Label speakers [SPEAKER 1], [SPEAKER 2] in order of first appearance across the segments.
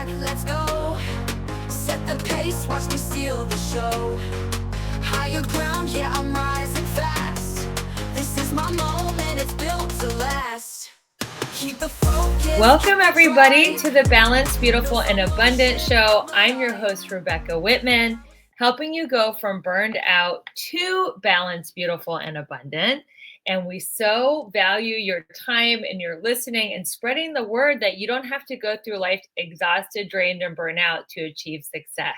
[SPEAKER 1] back, let's go. Set the pace, watch me steal the show. Higher ground, yeah, I'm rising fast. This is my moment, it's built to last. Keep the focus.
[SPEAKER 2] Welcome, everybody, to the Balanced, Beautiful, and Abundant Show. I'm your host, Rebecca Whitman, helping you go from burned out to balanced, beautiful, and abundant. And we so value your time and your listening and spreading the word that you don't have to go through life exhausted, drained, and burnt out to achieve success.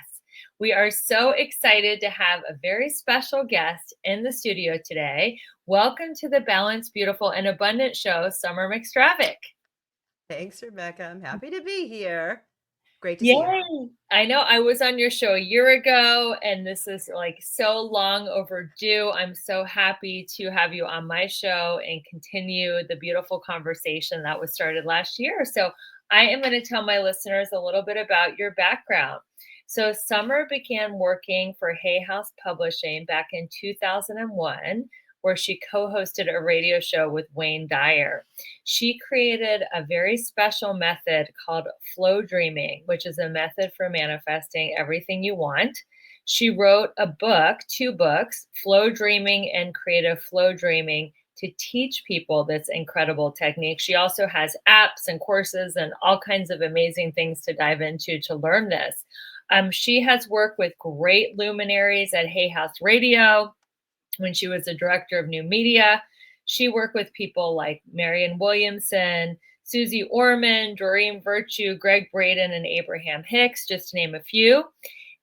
[SPEAKER 2] We are so excited to have a very special guest in the studio today. Welcome to the Balanced, Beautiful, and Abundant Show, Summer McStravick.
[SPEAKER 3] Thanks, Rebecca. I'm happy to be here. Great to see you.
[SPEAKER 2] Yay! I know I was on your show a year ago, and this is like so long overdue. I'm so happy to have you on my show and continue the beautiful conversation that was started last year. So I am going to tell my listeners a little bit about your background. So Summer began working for Hay House Publishing back in 2001, where she co-hosted a radio show with Wayne Dyer. She created a very special method called Flowdreaming, which is a method for manifesting everything you want. She wrote a book, 2 books, Flow Dreaming and Creative Flow Dreaming, to teach people this incredible technique. She also has apps and courses and all kinds of amazing things to dive into to learn this. She has worked with great luminaries at Hay House Radio when she was the director of new media. She worked with people like Marianne Williamson, Susie Orman, Doreen Virtue, Greg Braden, and Abraham Hicks, just to name a few.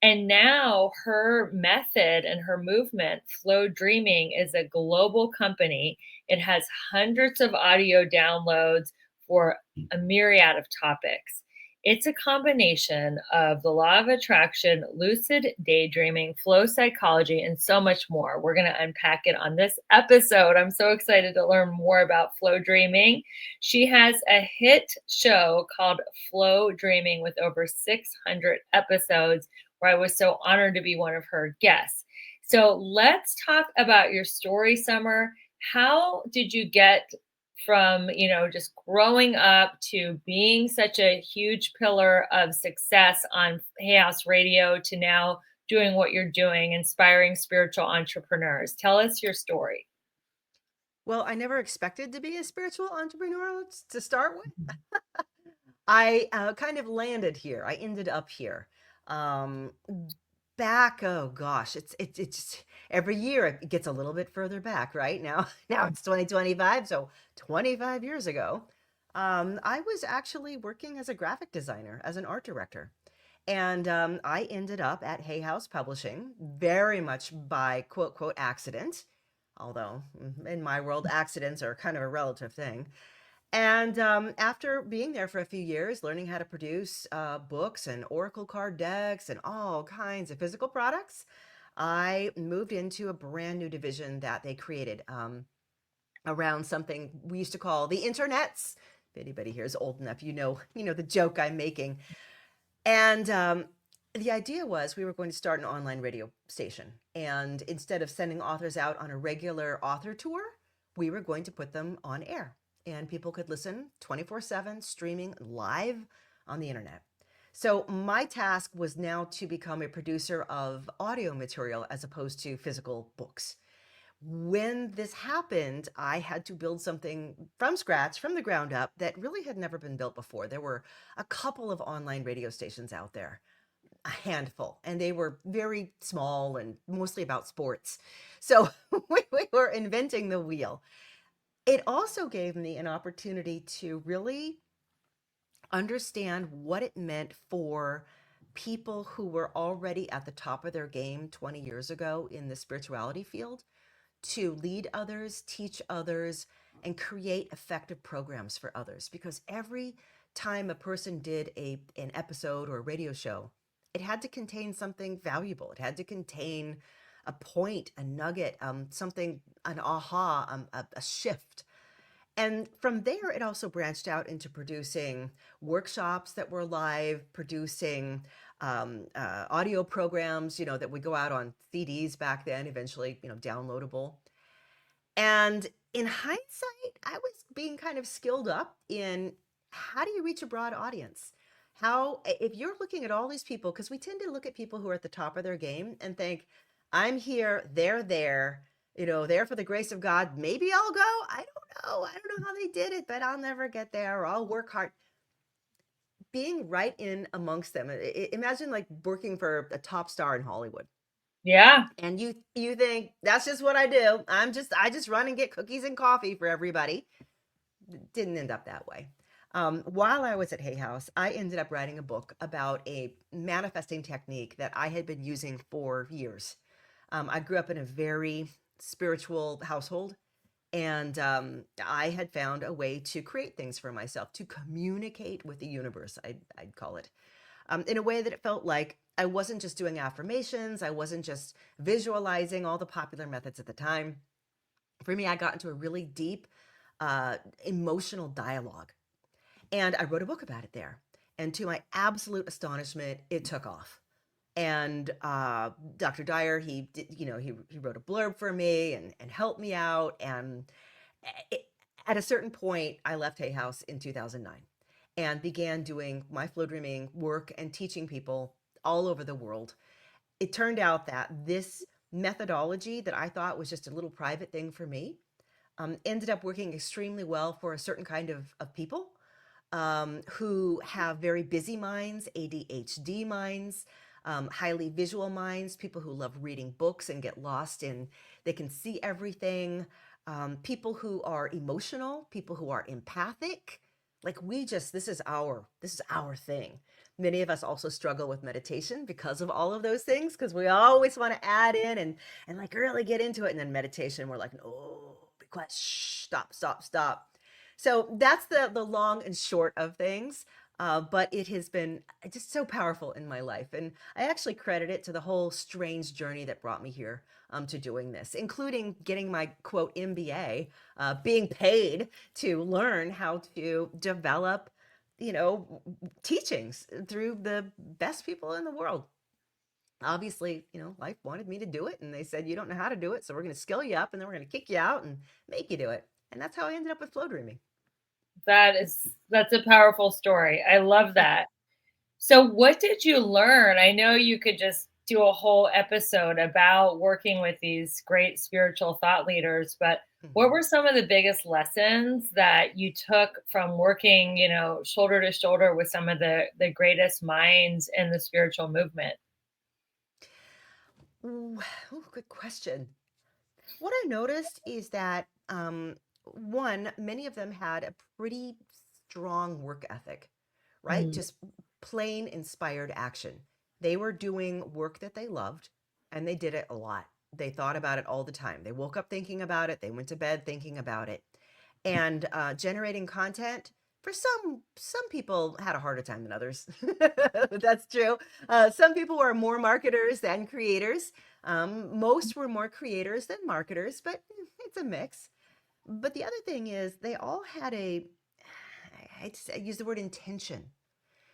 [SPEAKER 2] And now her method and her movement, Flow Dreaming, is a global company. It has hundreds of audio downloads for a myriad of topics. It's a combination of the law of attraction, lucid daydreaming, flow psychology, and so much more. We're going to unpack it on this episode. I'm so excited to learn more about flow dreaming. She has a hit show called Flow Dreaming with over 600 episodes, where I was so honored to be one of her guests. So let's talk about your story, Summer. How did you get from, just growing up to being such a huge pillar of success on Hay House Radio to now doing what you're doing, inspiring spiritual entrepreneurs? Tell us your story.
[SPEAKER 3] Well, I never expected to be a spiritual entrepreneur to start with. I kind of landed here. I ended up here. Oh gosh, it's every year it gets a little bit further back, right? Now it's 2025, so 25 years ago, I was actually working as a graphic designer, as an art director. And I ended up at Hay House Publishing very much by quote, quote, accident. Although in my world, accidents are kind of a relative thing. And after being there for a few years, learning how to produce books and Oracle card decks and all kinds of physical products, I moved into a brand new division that they created around something we used to call the internets. If anybody here is old enough, you know the joke I'm making. And the idea was we were going to start an online radio station. And instead of sending authors out on a regular author tour, we were going to put them on air. And people could listen 24/7, streaming live on the internet. So my task was now to become a producer of audio material as opposed to physical books. When this happened, I had to build something from scratch, from the ground up, that really had never been built before. There were a couple of online radio stations out there, a handful, and they were very small and mostly about sports. So we were inventing the wheel. It also gave me an opportunity to really understand what it meant for people who were already at the top of their game 20 years ago in the spirituality field to lead others, teach others, and create effective programs for others. Because every time a person did an episode or a radio show, it had to contain something valuable. It had to contain a point, a nugget, something, an aha, a shift. And from there, it also branched out into producing workshops that were live, producing audio programs, that would go out on CDs back then, eventually, downloadable. And in hindsight, I was being kind of skilled up in how do you reach a broad audience? How, if you're looking at all these people, because we tend to look at people who are at the top of their game and think, I'm here, they're there, there for the grace of God. Maybe I'll go. I don't know. I don't know how they did it, but I'll never get there, or I'll work hard. Being right in amongst them. Imagine like working for a top star in Hollywood.
[SPEAKER 2] Yeah.
[SPEAKER 3] And you think that's just what I do. I just run and get cookies and coffee for everybody. Didn't end up that way. While I was at Hay House, I ended up writing a book about a manifesting technique that I had been using for years. I grew up in a very spiritual household, and I had found a way to create things for myself, to communicate with the universe, I'd call it, in a way that it felt like I wasn't just doing affirmations, I wasn't just visualizing all the popular methods at the time. For me, I got into a really deep emotional dialogue, and I wrote a book about it there. And to my absolute astonishment, it took off. And Dr. Dyer, he did, he wrote a blurb for me and helped me out. And it, at a certain point, I left Hay House in 2009 and began doing my flow dreaming work and teaching people all over the world. It turned out that this methodology that I thought was just a little private thing for me ended up working extremely well for a certain kind of people who have very busy minds, ADHD minds, highly visual minds, people who love reading books and get lost in, they can see everything, people who are emotional, people who are empathic. Like this is our thing. Many of us also struggle with meditation because of all of those things, because we always want to add in and like really get into it. And then meditation, we're like, no, be quiet, shh, stop, stop, stop. So that's the long and short of things. But it has been just so powerful in my life. And I actually credit it to the whole strange journey that brought me here to doing this, including getting my quote MBA, being paid to learn how to develop, teachings through the best people in the world. Obviously, life wanted me to do it. And they said, you don't know how to do it. So we're going to skill you up and then we're going to kick you out and make you do it. And that's how I ended up with flow dreaming.
[SPEAKER 2] That's a powerful story. I love that. So what did you learn? I know you could just do a whole episode about working with these great spiritual thought leaders, but what
[SPEAKER 3] Mhm.
[SPEAKER 2] were some of the biggest lessons that you took from working, shoulder to shoulder with some of the greatest minds in the spiritual movement?
[SPEAKER 3] Ooh, good question. What I noticed is that one, many of them had a pretty strong work ethic, right?
[SPEAKER 2] Mm.
[SPEAKER 3] Just plain inspired action. They were doing work that they loved and they did it a lot. They thought about it all the time. They woke up thinking about it, they went to bed thinking about it. And generating content, for some people had a harder time than others. That's true. Some people were more marketers than creators. Most were more creators than marketers, but it's a mix. But the other thing is, they all had I use the word intention,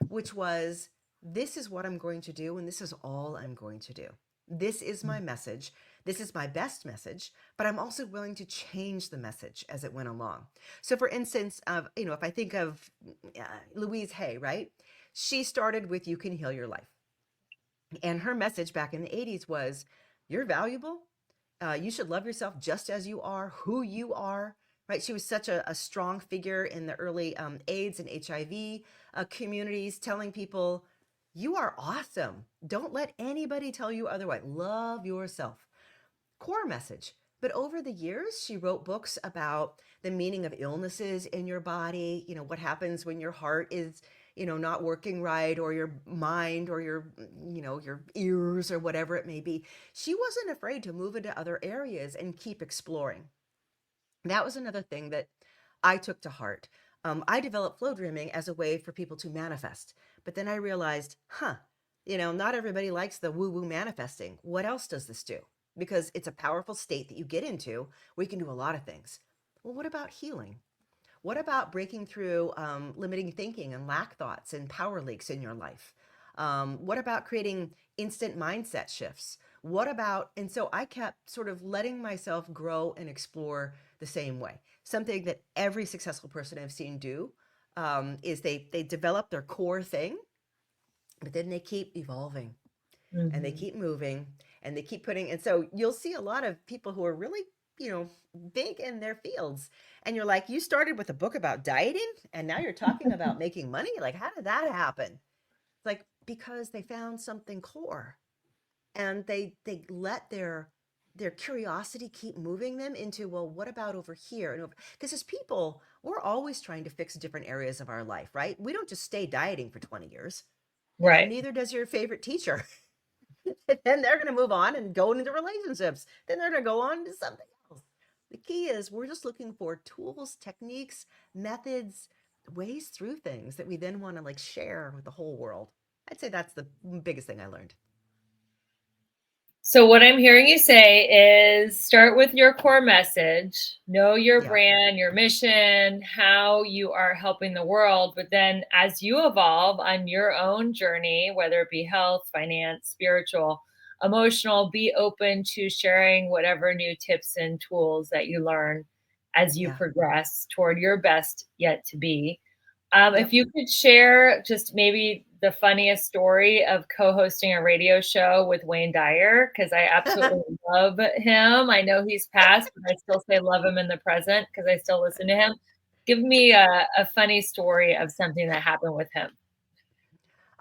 [SPEAKER 3] which was, this is what I'm going to do, and this is all I'm going to do. This is my message. This is my best message, but I'm also willing to change the message as it went along. So, for instance, if I think of Louise Hay, right? She started with "You Can Heal Your Life," and her message back in the '80s was, "You're valuable. You should love yourself just as you are, who you are." Right? She was such a strong figure in the early AIDS and HIV communities, telling people, you are awesome. Don't let anybody tell you otherwise. Love yourself. Core message. But over the years, she wrote books about the meaning of illnesses in your body, what happens when your heart is, not working right, or your mind, or your ears, or whatever it may be. She wasn't afraid to move into other areas and keep exploring. That was another thing that I took to heart. I developed flow dreaming as a way for people to manifest. But then I realized, not everybody likes the woo woo manifesting. What else does this do? Because it's a powerful state that you get into where you can do a lot of things. Well, what about healing? What about breaking through limiting thinking and lack thoughts and power leaks in your life? What about creating instant mindset shifts? What about, and so I kept sort of letting myself grow and explore the same way. Something that every successful person I've seen do is they develop their core thing, but then they keep evolving and they
[SPEAKER 2] Mhm.
[SPEAKER 3] keep moving and they keep putting, and so you'll see a lot of people who are really, big in their fields. And you're like, you started with a book about dieting and now you're talking about making money? Like, how did that happen? It's like, because they found something core and they let their curiosity keep moving them into, well, what about over here? And because as people, we're always trying to fix different areas of our life, right? We don't just stay dieting for 20 years.
[SPEAKER 2] Right.
[SPEAKER 3] Neither does your favorite teacher. Then they're going to move on and go into relationships. Then they're going to go on to something else. The key is we're just looking for tools, techniques, methods, ways through things that we then want to like share with the whole world. I'd say that's the biggest thing I learned.
[SPEAKER 2] So what I'm hearing you say is start with your core message, know your
[SPEAKER 3] Yeah.
[SPEAKER 2] brand, your mission, how you are helping the world, but then as you evolve on your own journey, whether it be health, finance, spiritual, emotional, be open to sharing whatever new tips and tools that you learn as you
[SPEAKER 3] Yeah.
[SPEAKER 2] progress toward your best yet to be. If
[SPEAKER 3] Yep.
[SPEAKER 2] you could share just maybe the funniest story of co-hosting a radio show with Wayne Dyer, because I absolutely love him. I know he's passed, but I still say love him in the present because I still listen to him. Give me a funny story of something that happened with him.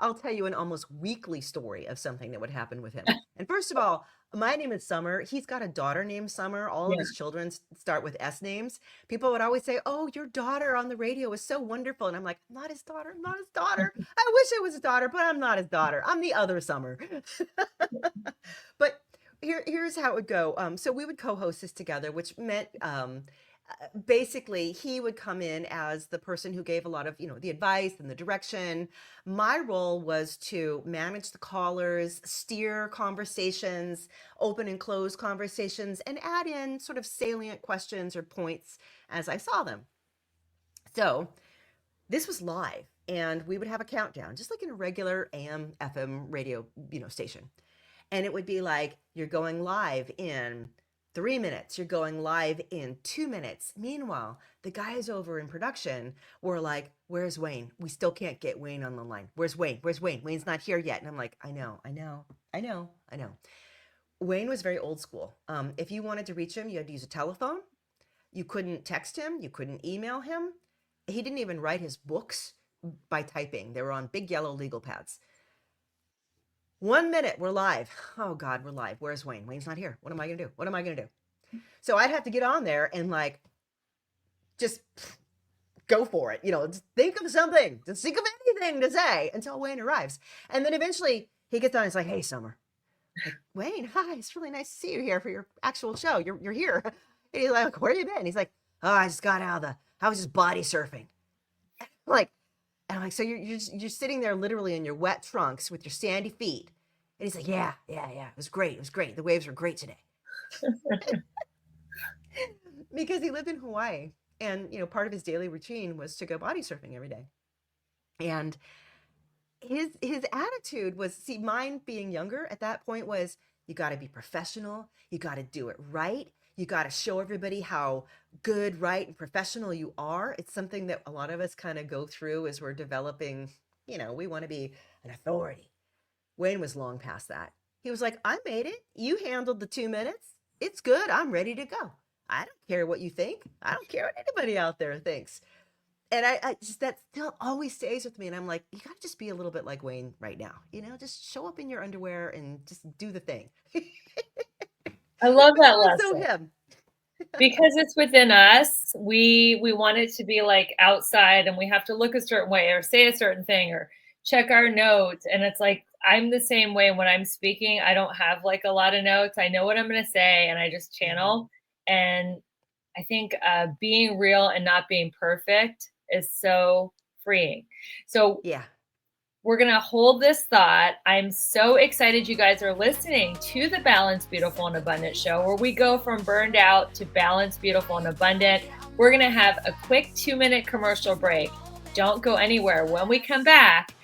[SPEAKER 3] I'll tell you an almost weekly story of something that would happen with him. And first of all, my name is Summer. He's got a daughter named Summer. All of
[SPEAKER 2] Yeah.
[SPEAKER 3] his children start with S names. People would always say, "Oh, your daughter on the radio is so wonderful." And I'm like, "I'm not his daughter. I'm not his daughter. I wish I was his daughter, but I'm not his daughter. I'm the other Summer." But here's how it would go. So we would co-host this together, which meant basically he would come in as the person who gave a lot of, the advice and the direction. My role was to manage the callers, steer conversations, open and close conversations, and add in sort of salient questions or points as I saw them. So this was live, and we would have a countdown, just like in a regular AM, FM radio, station. And it would be like, you're going live in 3 minutes, you're going live in 2 minutes. Meanwhile, the guys over in production were like, "Where's Wayne? We still can't get Wayne on the line. Where's Wayne? Where's Wayne? Wayne's not here yet." And I'm like, I know, I know, I know, I know. Wayne was very old school. If you wanted to reach him, you had to use a telephone. You couldn't text him, you couldn't email him. He didn't even write his books by typing, they were on big yellow legal pads. 1 minute, we're live. Oh God, we're live. Where's Wayne? Wayne's not here. What am I gonna do? What am I gonna do? So I'd have to get on there and like just go for it. Just think of something. Just think of anything to say until Wayne arrives. And then eventually he gets on. He's like, "Hey, Summer." Like, "Wayne, hi. It's really nice to see you here for your actual show. You're here." And he's like, "Where you been?" He's like, "Oh, I just got out of I was just body surfing." Like, and I'm like, "So you're sitting there literally in your wet trunks with your sandy feet?" And he's like, "Yeah, yeah, yeah. It was great. It was great. The waves were great today." Because he lived in Hawaii, and part of his daily routine was to go body surfing every day. And his attitude was, see, mine being younger at that point was, you got to be professional, you got to do it right, you got to show everybody how good, right, and professional you are. It's something that a lot of us kind of go through as we're developing. We want to be an authority. Wayne was long past that. He was like, "I made it. You handled the 2 minutes. It's good. I'm ready to go. I don't care what you think. I don't care what anybody out there thinks." And I just, that still always stays with me. And I'm like, you got to just be a little bit like Wayne right now. Just show up in your underwear and just do the thing.
[SPEAKER 2] I love
[SPEAKER 3] Because
[SPEAKER 2] that
[SPEAKER 3] that was so
[SPEAKER 2] lesson.
[SPEAKER 3] him.
[SPEAKER 2] Because it's within us. We want it to be like outside and we have to look a certain way or say a certain thing or check our notes. And it's like, I'm the same way when I'm speaking. I don't have like a lot of notes. I know what I'm going to say and I just
[SPEAKER 3] Mhm.
[SPEAKER 2] channel. And I think being real and not being perfect is so freeing. So
[SPEAKER 3] Yeah.
[SPEAKER 2] we're going to hold this thought. I'm so excited you guys are listening to the Balanced, Beautiful, and Abundant show, where we go from burned out to balanced, beautiful, and abundant. We're going to have a quick 2-minute commercial break. Don't go anywhere. When we come back,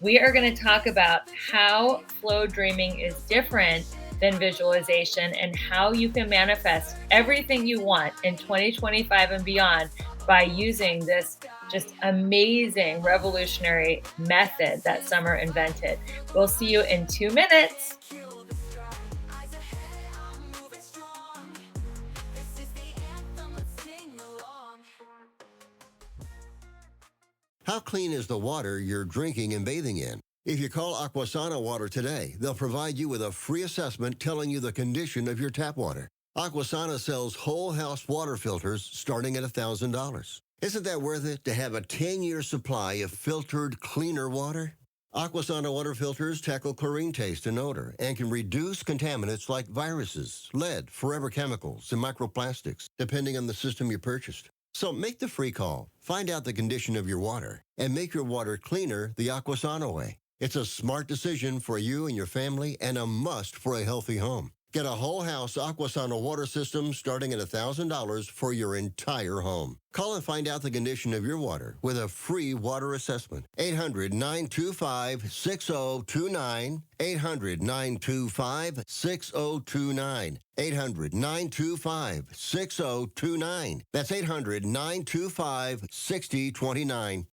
[SPEAKER 2] we are going to talk about how flow dreaming is different than visualization and how you can manifest everything you want in 2025 and beyond by using this just amazing revolutionary method that Summer invented. We'll see you in 2 minutes.
[SPEAKER 4] How clean is the water you're drinking and bathing in? If you call Aquasana Water today, they'll provide you with a free assessment telling you the condition of your tap water. Aquasana sells whole house water filters starting at $1,000. Isn't that worth it to have a 10-year supply of filtered, cleaner water? Aquasana water filters tackle chlorine taste and odor and can reduce contaminants like viruses, lead, forever chemicals, and microplastics, depending on the system you purchased. So make the free call, find out the condition of your water, and make your water cleaner the Aquasana way. It's a smart decision for you and your family and a must for a healthy home. Get a whole house Aquasana water system starting at $1,000 for your entire home. Call and find out the condition of your water with a free water assessment. 800-925-6029. 800-925-6029. 800-925-6029. That's 800-925-6029.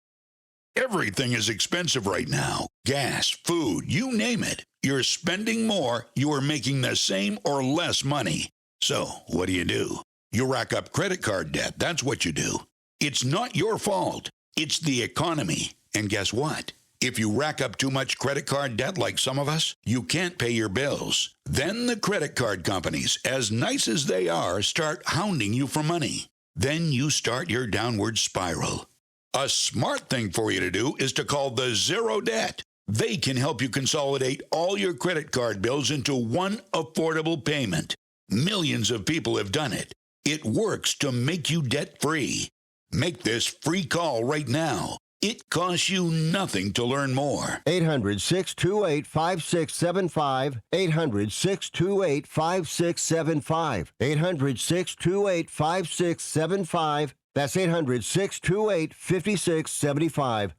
[SPEAKER 5] Everything is expensive right now. Gas, food, you name it. You're spending more, you are making the same or less money. So, what do? You rack up credit card debt. That's what you do. It's not your fault. It's the economy. And guess what? If you rack up too much credit card debt like some of us, you can't pay your bills. Then the credit card companies, as nice as they are, start hounding you for money. Then you start your downward spiral. A smart thing for you to do is to call the Zero Debt. They can help you consolidate all your credit card bills into one affordable payment. Millions of people have done it. It works to make you debt-free. Make this free call right now. It costs you nothing to learn more.
[SPEAKER 4] 800-628-5675. 800-628-5675. 800-628-5675. That's 800-628-5675.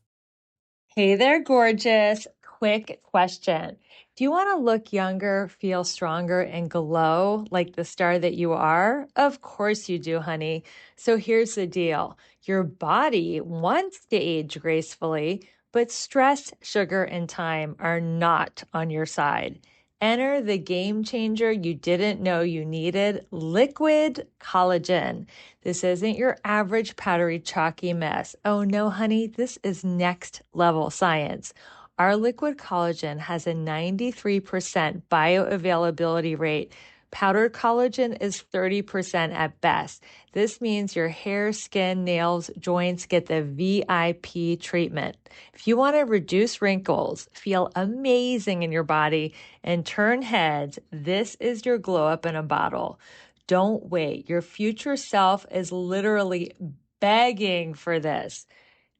[SPEAKER 2] Hey there, gorgeous. Quick question. Do you want to look younger, feel stronger, and glow like the star that you are? Of course you do, honey. So here's the deal. Your body wants to age gracefully, but stress, sugar, and time are not on your side. Enter the game changer you didn't know you needed, liquid collagen. This isn't your average powdery chalky mess. Oh no, honey, this is next level science. Our liquid collagen has a 93% bioavailability rate. Powdered collagen is 30% at best. This means your hair, skin, nails, joints get the VIP treatment. If you want to reduce wrinkles, feel amazing in your body, and turn heads, this is your glow up in a bottle. Don't wait. Your future self is literally begging for this.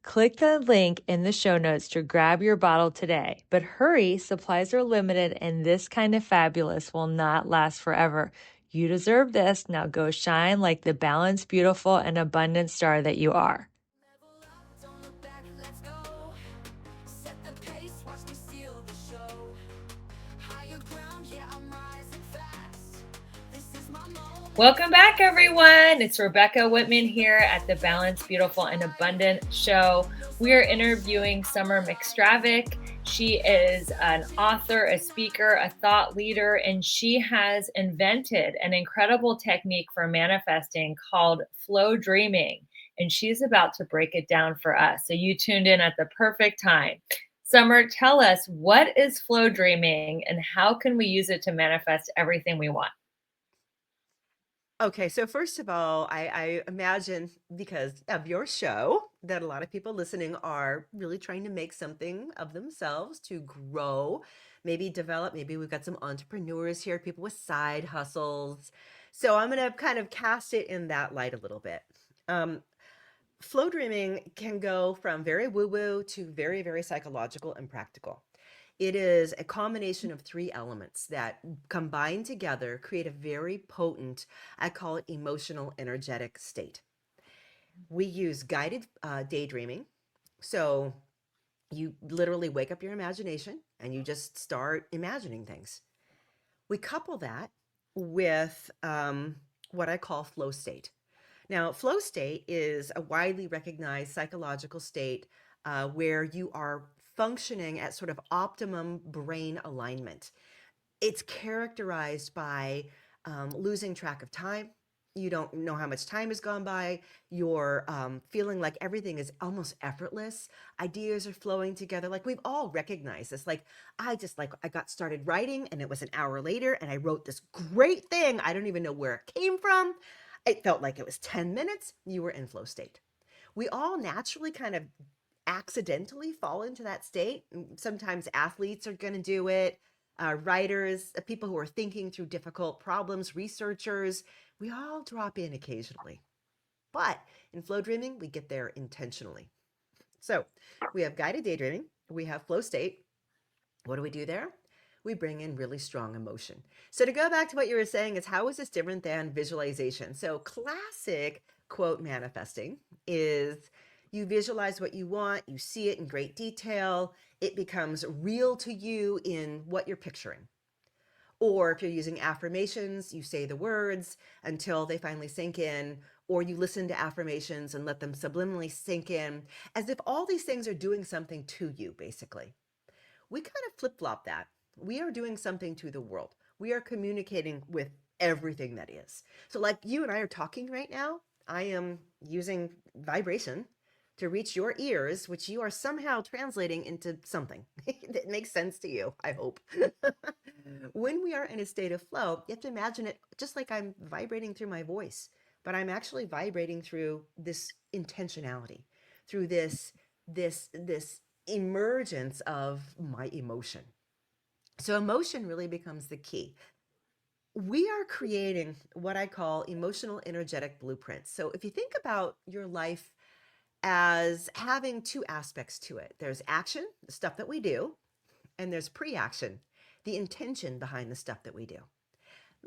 [SPEAKER 2] Click the link in the show notes to grab your bottle today. But hurry, supplies are limited and this kind of fabulous will not last forever. You deserve this. Now go shine like the balanced, beautiful, and abundant star that you are.
[SPEAKER 1] Level up, don't look back, let's go. Set the pace, watch me steal the show. Higher ground, yeah, I'm rising fast. This is my moment.
[SPEAKER 2] Welcome back, everyone. It's Rebecca Whitman here at the Balanced, Beautiful, and Abundant show. We are interviewing Summer McStravick. She is an author, a speaker, a thought leader, and she has invented an incredible technique for manifesting called Flowdreaming. And she's about to break it down for us. So you tuned in at the perfect time. Summer, tell us, what is Flowdreaming and how can we use it to manifest everything we want?
[SPEAKER 3] Okay, so first of all, I imagine because of your show that a lot of people listening are really trying to make something of themselves to grow, maybe develop. Maybe we've got some entrepreneurs here, people with side hustles. So I'm going to kind of cast it in that light a little bit. Flow dreaming can go from very woo-woo to very, very psychological and practical. It is a combination of three elements that combined together create a very potent, I call it emotional energetic state. We use guided daydreaming. So you literally wake up your imagination and you just start imagining things. We couple that with what I call flow state. Now, flow state is a widely recognized psychological state where you are functioning at sort of optimum brain alignment. It's characterized by losing track of time. You don't know how much time has gone by. You're feeling like everything is almost effortless. Ideas are flowing together. Like we've all recognized this. Like I got started writing and it was an hour later and I wrote this great thing. I don't even know where it came from. It felt like it was 10 minutes. You were in flow state. We all naturally kind of accidentally fall into that state. Sometimes athletes are going to do it, writers, people who are thinking through difficult problems, researchers. We all drop in occasionally. But in flow dreaming, we get there intentionally. So we have guided daydreaming, we have flow state. What do we do there? We bring in really strong emotion. So to go back to what you were saying is how is this different than visualization? So classic quote manifesting is you visualize what you want, you see it in great detail, it becomes real to you in what you're picturing. Or if you're using affirmations, you say the words until they finally sink in, or you listen to affirmations and let them subliminally sink in, as if all these things are doing something to you, basically. We kind of flip flop that. We are doing something to the world. We are communicating with everything that is. So, like you and I are talking right now, I am using vibration to reach your ears, which you are somehow translating into something that makes sense to you, I hope. When we are in a state of flow, you have to imagine it just like I'm vibrating through my voice, but I'm actually vibrating through this intentionality, through this emergence of my emotion. So emotion really becomes the key. We are creating what I call emotional energetic blueprints. So if you think about your life as having two aspects to it, there's action, the stuff that we do, and there's pre-action, the intention behind the stuff that we do.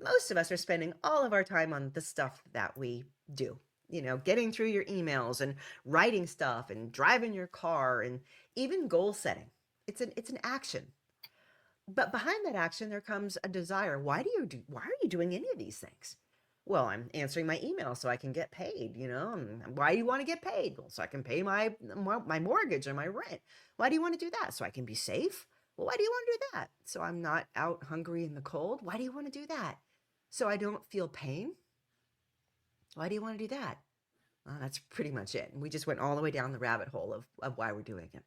[SPEAKER 3] Most of us are spending all of our time on the stuff that we do. You know, getting through your emails and writing stuff and driving your car and even goal setting. It's an action. But behind that action there comes a desire. Why are you doing any of these things? Well, I'm answering my email so I can get paid, you know. And why do you want to get paid? Well, so I can pay my mortgage or my rent. Why do you want to do that? So I can be safe? Well, why do you want to do that? So I'm not out hungry in the cold. Why do you want to do that? So I don't feel pain. Why do you want to do that? Well, that's pretty much it. And we just went all the way down the rabbit hole of why we're doing it.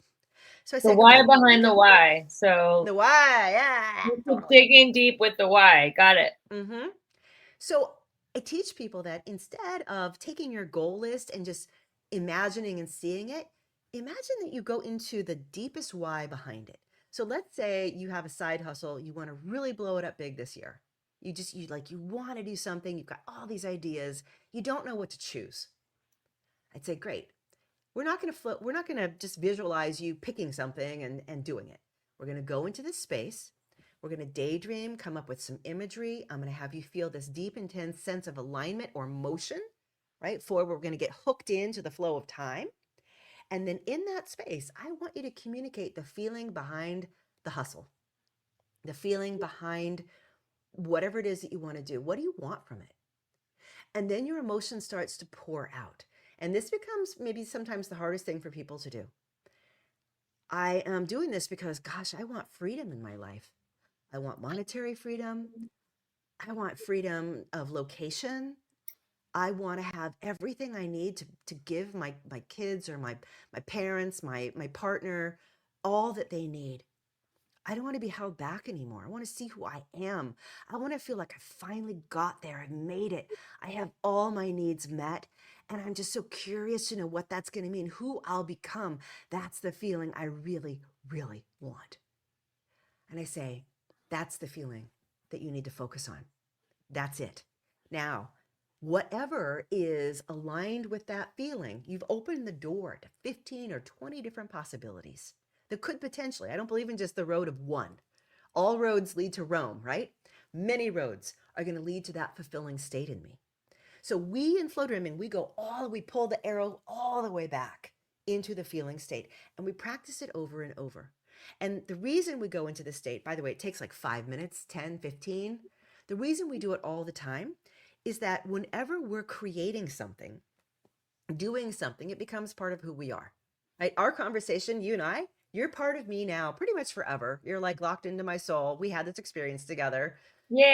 [SPEAKER 3] So I
[SPEAKER 2] The
[SPEAKER 3] said,
[SPEAKER 2] why
[SPEAKER 3] okay,
[SPEAKER 2] behind the why. So
[SPEAKER 3] the why, yeah, totally.
[SPEAKER 2] digging deep with the why. Got it.
[SPEAKER 3] Mm-hmm. So I teach people that instead of taking your goal list and just imagining and seeing it, imagine that you go into the deepest why behind it. So let's say you have a side hustle, you want to really blow it up big this year. You want to do something, you've got all these ideas, you don't know what to choose. I'd say, great. We're not going to just visualize you picking something and doing it. We're going to go into this space. We're going to daydream, come up with some imagery. I'm going to have you feel this deep, intense sense of alignment or motion, right? We're going to get hooked into the flow of time. And then in that space, I want you to communicate the feeling behind the hustle, the feeling behind whatever it is that you want to do. What do you want from it? And then your emotion starts to pour out. And this becomes maybe sometimes the hardest thing for people to do. I am doing this because, gosh, I want freedom in my life. I want monetary freedom. I want freedom of location. I want to have everything I need to give my kids or my parents, my partner, all that they need. I don't want to be held back anymore. I want to see who I am. I want to feel like I finally got there. I made it. I have all my needs met. And I'm just so curious to know what that's going to mean, who I'll become. That's the feeling I really, really want. And I say, that's the feeling that you need to focus on. That's it. Now, whatever is aligned with that feeling, you've opened the door to 15 or 20 different possibilities that could potentially, I don't believe in just the road of one. All roads lead to Rome, right? Many roads are going to lead to that fulfilling state in me. So we in flow dreaming, we pull the arrow all the way back into the feeling state and we practice it over and over. And the reason we go into this state, by the way, it takes like 5 minutes, 10, 15. The reason we do it all the time is that whenever we're creating something, doing something, it becomes part of who we are. Right? Our conversation, you and I, you're part of me now pretty much forever. You're like locked into my soul. We had this experience together.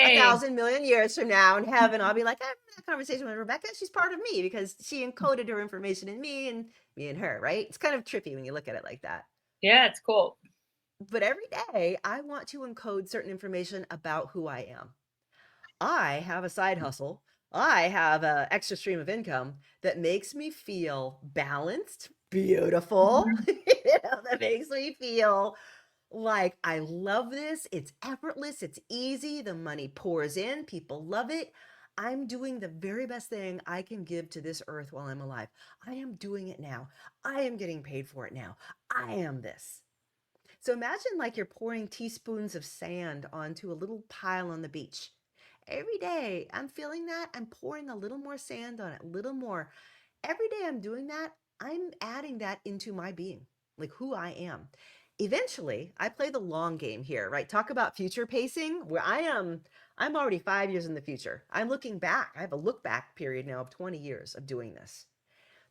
[SPEAKER 3] A
[SPEAKER 2] Yay.
[SPEAKER 3] 1,000,000,000 years from now in heaven, I'll be like, I had that conversation with Rebecca. She's part of me because she encoded her information in me and me and her, right? It's kind of trippy when you look at it like that.
[SPEAKER 2] Yeah, it's cool.
[SPEAKER 3] But every day I want to encode certain information about who I am. I have a side hustle. I have an extra stream of income that makes me feel balanced, beautiful,
[SPEAKER 2] Mhm.
[SPEAKER 3] that makes me feel like I love this. It's effortless. It's easy. The money pours in. People love it. I'm doing the very best thing I can give to this earth while I'm alive. I am doing it now. I am getting paid for it now. I am this. So imagine like you're pouring teaspoons of sand onto a little pile on the beach. Every day I'm feeling that. I'm pouring a little more sand on it, a little more. Every day I'm doing that. I'm adding that into my being, like who I am. Eventually, I play the long game here, right? Talk about future pacing, where I'm already 5 years in the future. I'm looking back. I have a look back period now of 20 years of doing this.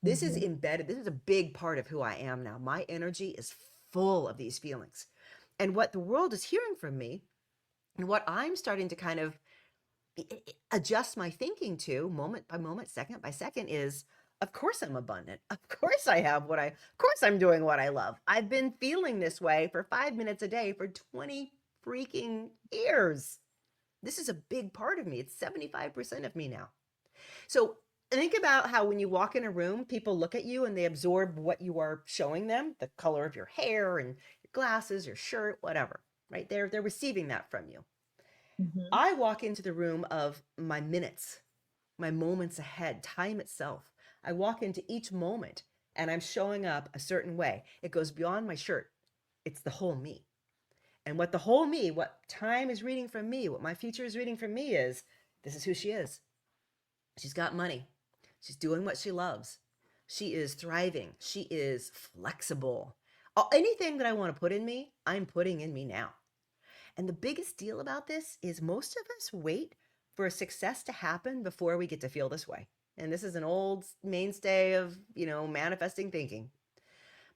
[SPEAKER 3] This is
[SPEAKER 2] Mhm.
[SPEAKER 3] embedded. This is a big part of who I am now. My energy is full of these feelings. And what the world is hearing from me, and what I'm starting to kind of adjust my thinking to moment by moment, second by second, is of course I'm abundant. Of course of course I'm doing what I love. I've been feeling this way for 5 minutes a day for 20 freaking years. This is a big part of me. It's 75% of me now. So think about how when you walk in a room, people look at you and they absorb what you are showing them, the color of your hair and your glasses, your shirt, whatever, right? They're receiving that from you.
[SPEAKER 2] Mhm.
[SPEAKER 3] I walk into the room of my minutes, my moments ahead, time itself. I walk into each moment and I'm showing up a certain way. It goes beyond my shirt. It's the whole me. And what the whole me, what time is reading from me, what my future is reading from me is this is who she is. She's got money. She's doing what she loves. She is thriving. She is flexible. Anything that I want to put in me, I'm putting in me now. And the biggest deal about this is most of us wait for a success to happen before we get to feel this way. And this is an old mainstay of, manifesting thinking.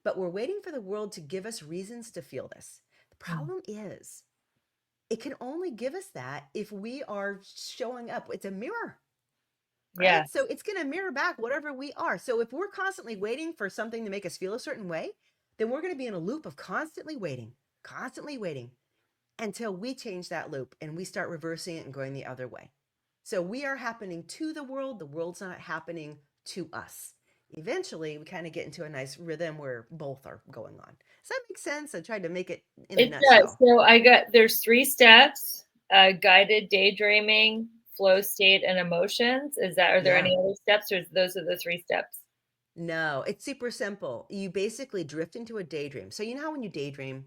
[SPEAKER 3] But we're waiting for the world to give us reasons to feel this. The
[SPEAKER 2] Mm.
[SPEAKER 3] problem is, it can only give us that if we are showing up. It's a mirror, right?
[SPEAKER 2] Yeah.
[SPEAKER 3] So it's going to mirror back whatever we are. So if we're constantly waiting for something to make us feel a certain way, then we're going to be in a loop of constantly waiting until we change that loop and we start reversing it and going the other way. So we are happening to the world's not happening to us. Eventually, we kind of get into a nice rhythm where both are going on. Does that make sense? I tried to make it in a
[SPEAKER 2] It does.
[SPEAKER 3] nutshell.
[SPEAKER 2] So there's 3 steps: guided daydreaming, flow state, and emotions. Are there
[SPEAKER 3] Yeah.
[SPEAKER 2] any other steps, or those are the 3 steps?
[SPEAKER 3] No, it's super simple. You basically drift into a daydream. So, you know how when you daydream,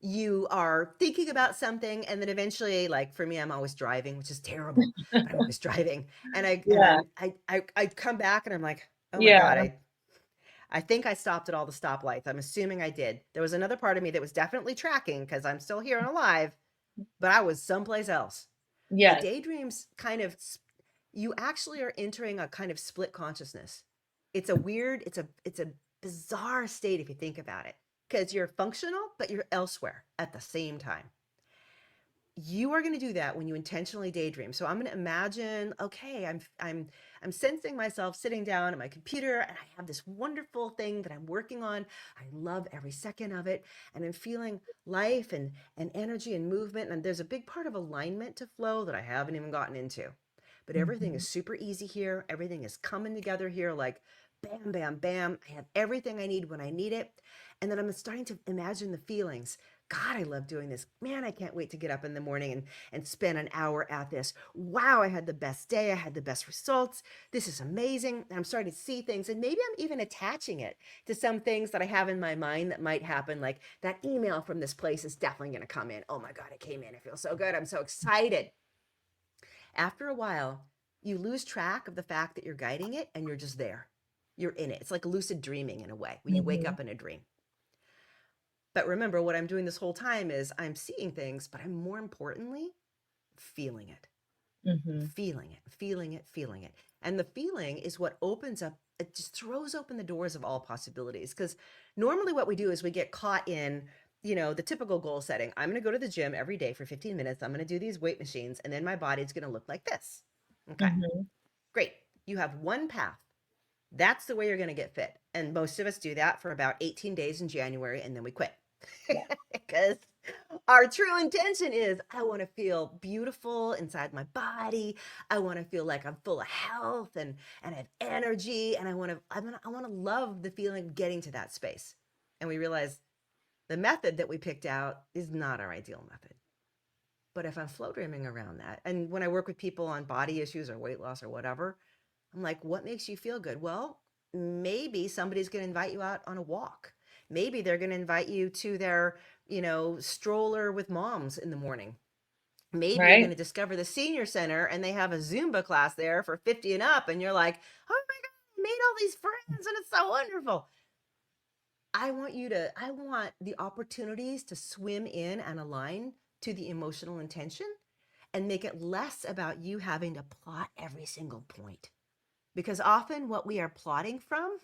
[SPEAKER 3] you are thinking about something and then eventually, like for me, I'm always driving, which is terrible, but I'm always driving. And
[SPEAKER 2] Yeah.
[SPEAKER 3] I come back and I'm like, oh my God,
[SPEAKER 2] Yeah.
[SPEAKER 3] I think I stopped at all the stoplights. I'm assuming I did. There was another part of me that was definitely tracking because I'm still here and alive, but I was someplace else. The
[SPEAKER 2] Yes.
[SPEAKER 3] daydreams kind of, you actually are entering a kind of split consciousness. It's a weird, it's a bizarre state if you think about it, because you're functional, but you're elsewhere at the same time. You are going to do that when you intentionally daydream. So I'm going to imagine, okay, I'm sensing myself sitting down at my computer and I have this wonderful thing that I'm working on. I love every second of it and I'm feeling life and energy and movement, and there's a big part of alignment to flow that I haven't even gotten into. But everything
[SPEAKER 2] Mhm.
[SPEAKER 3] is super easy here. Everything is coming together here like bam bam bam. I have everything I need when I need it. And then I'm starting to imagine the feelings. God, I love doing this. Man, I can't wait to get up in the morning and spend an hour at this. Wow, I had the best day. I had the best results. This is amazing. And I'm starting to see things. And maybe I'm even attaching it to some things that I have in my mind that might happen. Like that email from this place is definitely going to come in. Oh my God, it came in. It feels so good. I'm so excited. After a while, you lose track of the fact that you're guiding it and you're just there. You're in it. It's like lucid dreaming in a way when you wake
[SPEAKER 2] Mhm.
[SPEAKER 3] up in a dream. But remember, what I'm doing this whole time is I'm seeing things, but I'm more importantly feeling it. Feeling it, feeling it, feeling it. And the feeling is what opens up, it just throws open the doors of all possibilities. Because normally what we do is we get caught in, the typical goal setting. I'm going to go to the gym every day for 15 minutes. I'm going to do these weight machines, and then my body's going to look like this. Okay, great. You have one path. That's the way you're going to get fit. And most of us do that for about 18 days in January, and then we quit. Because our true intention is I want to feel beautiful inside my body. I want to feel like I'm full of health and have energy, and I want to love the feeling of getting to that space. And we realize the method that we picked out is not our ideal method. But if I'm flow dreaming around that, and when I work with people on body issues or weight loss or whatever, I'm like, what makes you feel good? Well, maybe somebody's going to invite you out on a walk. Maybe they're going to invite you to their, stroller with moms in the morning. Maybe you're going to discover the senior center and they have a Zumba class there for 50 and up. And you're like, oh my God, I made all these friends and it's so wonderful. I want the opportunities to swim in and align to the emotional intention and make it less about you having to plot every single point. Because often what we are plotting from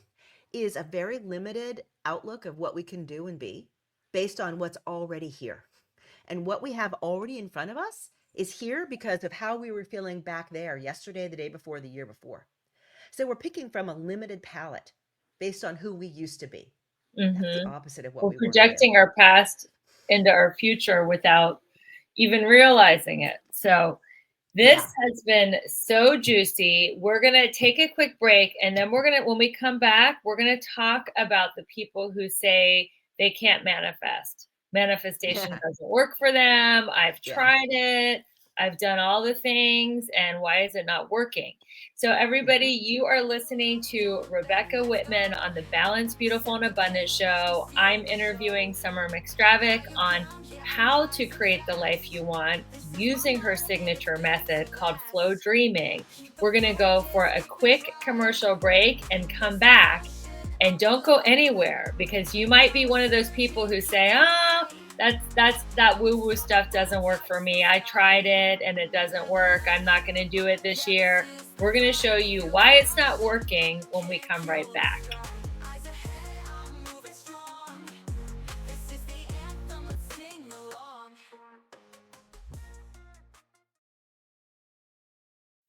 [SPEAKER 3] is a very limited outlook of what we can do and be based on what's already here. And what we have already in front of us is here because of how we were feeling back there yesterday, the day before, the year before. So we're picking from a limited palette based on who we used to be. That's the opposite of what we were.
[SPEAKER 2] We're projecting our past into our future without even realizing it. So this has been so juicy. We're going to take a quick break, and then when we come back, we're going to talk about the people who say they can't manifest. Manifestation doesn't work for them. I've tried it. I've done all the things, and why is it not working? So everybody, you are listening to Rebecca Whitman on the Balanced, Beautiful, and Abundant Show. I'm interviewing Summer McStravick on how to create the life you want using her signature method called Flow Dreaming. We're going to go for a quick commercial break and come back. And don't go anywhere, because you might be one of those people who say, oh, that woo-woo stuff doesn't work for me. I tried it and it doesn't work. I'm not going to do it this year. We're going to show you why it's not working when we come right back.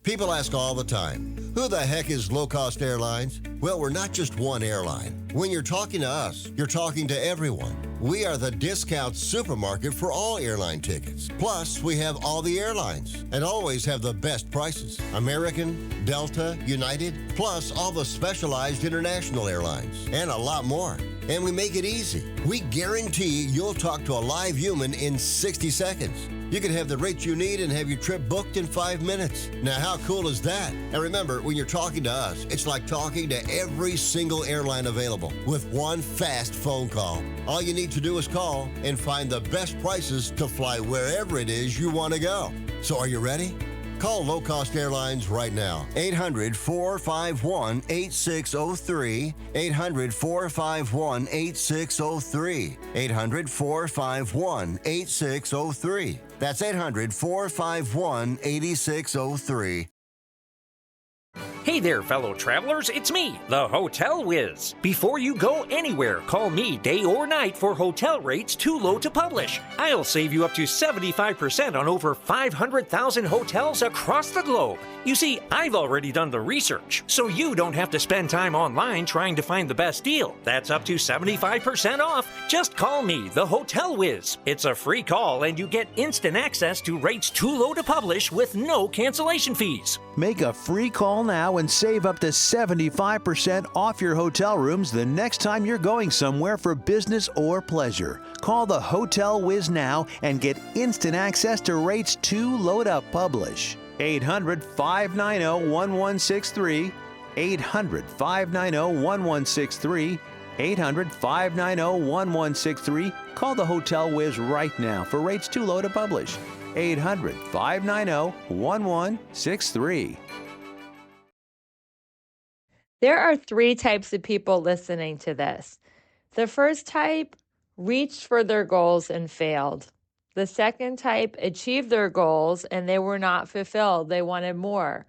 [SPEAKER 4] People ask all the time, who the heck is Low Cost Airlines? Well, we're not just one airline. When you're talking to us, you're talking to everyone. We are the discount supermarket for all airline tickets. Plus, we have all the airlines and always have the best prices. American, Delta, United, plus all the specialized international airlines, and a lot more. And we make it easy. We guarantee you'll talk to a live human in 60 seconds. You can have the rates you need and have your trip booked in 5 minutes. Now, how cool is that? And remember, when you're talking to us, it's like talking to every single airline available with one fast phone call. All you need to do is call and find the best prices to fly wherever it is you want to go. So are you ready? Call Low Cost Airlines right now. 800-451-8603. 800-451-8603. 800-451-8603. That's 800-451-8603.
[SPEAKER 6] Hey there, fellow travelers, it's me, the Hotel Whiz. Before you go anywhere, call me day or night for hotel rates too low to publish. I'll save you up to 75% on over 500,000 hotels across the globe. You see, I've already done the research, so you don't have to spend time online trying to find the best deal. That's up to 75% off. Just call me, the Hotel Whiz. It's a free call, and you get instant access to rates too low to publish with no cancellation fees.
[SPEAKER 7] Make a free call now and save up to 75% off your hotel rooms the next time you're going somewhere for business or pleasure. Call the Hotel Whiz now and get instant access to rates too low to publish. 800-590-1163. 800-590-1163. 800-590-1163. Call the Hotel Whiz right now for rates too low to publish. 800-590-1163.
[SPEAKER 8] There are 3 types of people listening to this. The first type reached for their goals and failed. The second type achieved their goals and they were not fulfilled. They wanted more.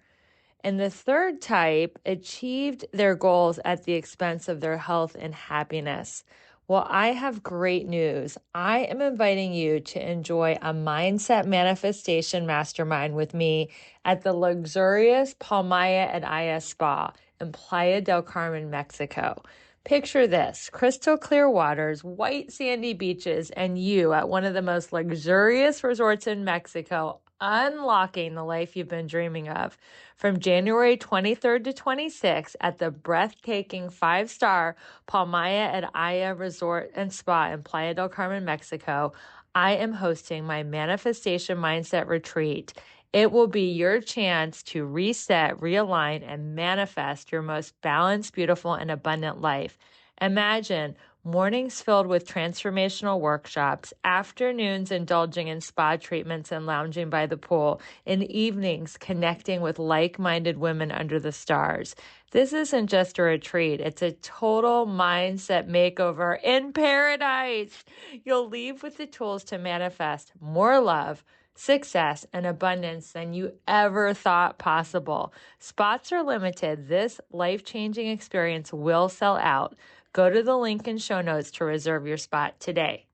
[SPEAKER 8] And the third type achieved their goals at the expense of their health and happiness. Well, I have great news. I am inviting you to enjoy a mindset manifestation mastermind with me at the luxurious Palmaya at Aya Spa in Playa del Carmen, Mexico. Picture this: crystal clear waters, white sandy beaches, and you at one of the most luxurious resorts in Mexico, unlocking the life you've been dreaming of. From January 23rd to 26th at the breathtaking 5-star Palmaya at Aya Resort and Spa in Playa del Carmen, Mexico, I am hosting my Manifestation Mindset Retreat. It will be your chance to reset, realign, and manifest your most balanced, beautiful, and abundant life. Imagine mornings filled with transformational workshops, afternoons indulging in spa treatments and lounging by the pool, and evenings connecting with like-minded women under the stars. This isn't just a retreat, it's a total mindset makeover in paradise. You'll leave with the tools to manifest more love, success, and abundance than you ever thought possible. Spots are limited. This life-changing experience will sell out. Go to the link in show notes to reserve your spot today.